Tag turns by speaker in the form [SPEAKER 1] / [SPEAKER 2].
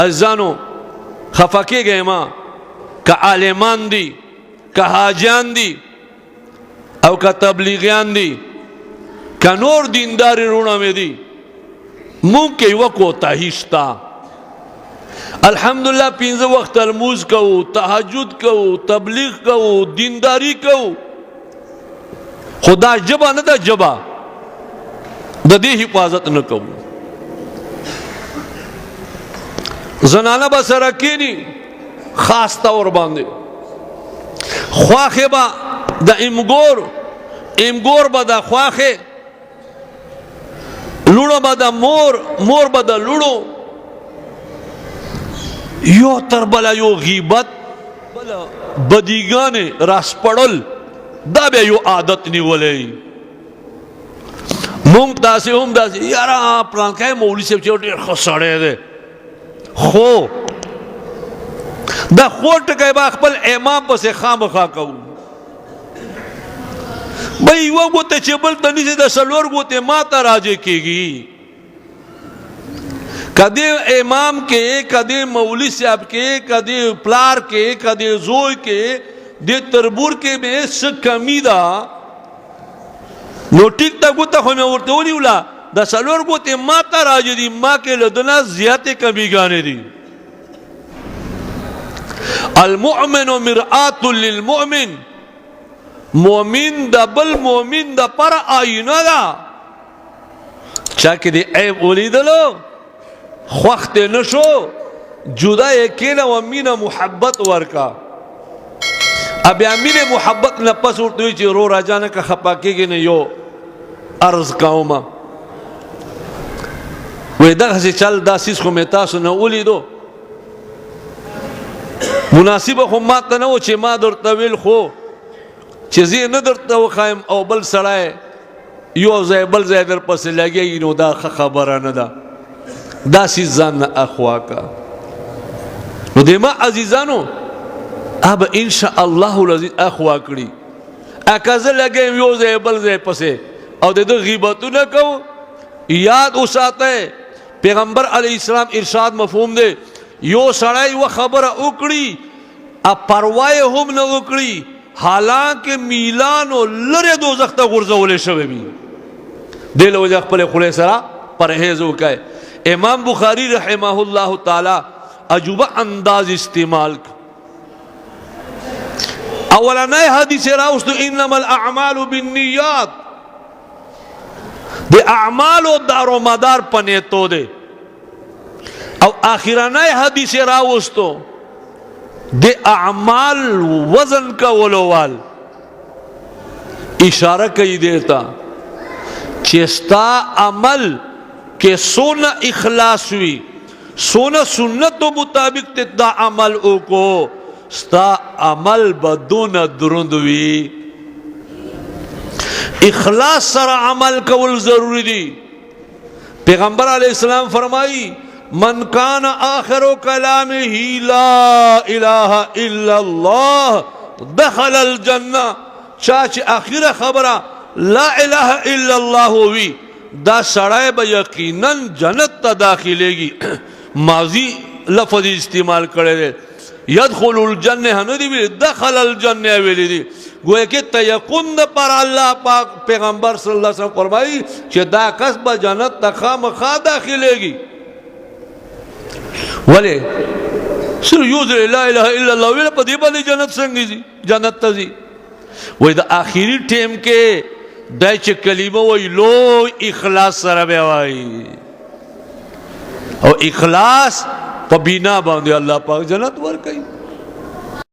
[SPEAKER 1] عزیزانو خفا کېږئ ما که عالمان دي که حاجیان دي او که تبلیغیان دي که نور دینداری روڼه مې دي مونږ کې یوه کوتاهي شته الحمدلله 5 وخت لمونځ کوو تهجد کوو تبلیغ کوو دینداری کوو خو دا ژبه نه ده ژبه د دې حفاظت نه کوو زنانه به سره کېني خاص طور باندې خواښې به د امګور به د خواښې لوڼه به د مور به د لوڼو یو تر بله یو غیبت بدیګانې راسپړل دا بیا یو عادت نیولی مونږ داسې هم داسې یاره پلانکی مولوي صاحب چې ډېر ښه سړی دی خو دا خو ټکی به خپل امام پسې خامخا کوو بھئی یوه ګوته چې بل ته نیسي د 4 ګوتې ما ته راجع کېږي کدی امام کې کدی مولوی صاحب کې کدی پلار کې کدی زوی کې د تربور کې به څه کمی ده نو ټیک تا ګوته خو مې ورته ونیوله د 4 ګوتې ما ته راجع دي ما کې له دنه زیاتې کمیګانې دي المؤمن مرآت للمؤمن مومن د بل مومن د پر آینه ده چا کې دی عیب ولیدلو خوخت نشو جدا یکینا و مینه محبت ورکا ابیا مینه محبت نه پس ورته چې رو راجانه که خپا کېږي نه یو عرض کومه وې دغسې چل دا سیس خو مې تاسو نه ولیدو مناسبه خو ما ته نه و چې ما درته ویل خو چې زه نه درته وښایم او بل سړی یو ځای بل ځای در پسې لګېږي نو دا ښه خبره نه ده دا سیز ځان نه اخوا کا نو د ما عزیزانو اب انشاء الله العزیز اخوا کړي اکه زه لګیم یو ځای بل ځای پسې او د ده غیبتونه کوو یاد وساتئ پیغمبر علیه السلام ارشاد مفهوم دی یو سړی یوه خبره وکړي پروا یې هم نه وکړي حالانکه میلانو لرې دوزخ ته غورځولی شوی وي دې له وجه خپلې خولې سره پرهیز وکړئ امام بخاری رحمه الله تعالی عجوبه انداز استعمال اولنی حدیث راوستو انما الاعمال بالنیات د اعمالو دار و مدار په نیتو دی او آخرنی حدیث راوستو د اعمال وزن کولو وال اشاره کوي دیتا چې ستا عمل کہ سونا اخلاص ہوئی سونا سنت مطابق دا عمل او کو ستا عمل بدون درند ہوئی اخلاص سر عمل کول ضروری دی پیغمبر علیہ السلام فرمائی من کان آخر کلامه لا الہ الا اللہ دخل الجنہ چاچ آخر خبرہ لا الہ الا اللہ ہوئی دا سړی به یقینا جنت ته داخلېږي ماضی لفظ استعمال کړی دی یدخل الجنه نه دی ویلي دخل الجنه ویلی دی گویا کې تیقن پر الله پاک پیغمبر صلی الله علیه وسلم فرمایي چې دا کس به جنت ته خامخا داخلېږي ولې صرف یو ځل لا اله الا الله ویل په دې باندې جنت څنګه ځي جنت ته ځي وایي د آخري ټیم کې دای چې کلمه وای لو اخلاص سره به وای او اخلاص په بنا باندې الله پاک جنت ورکړي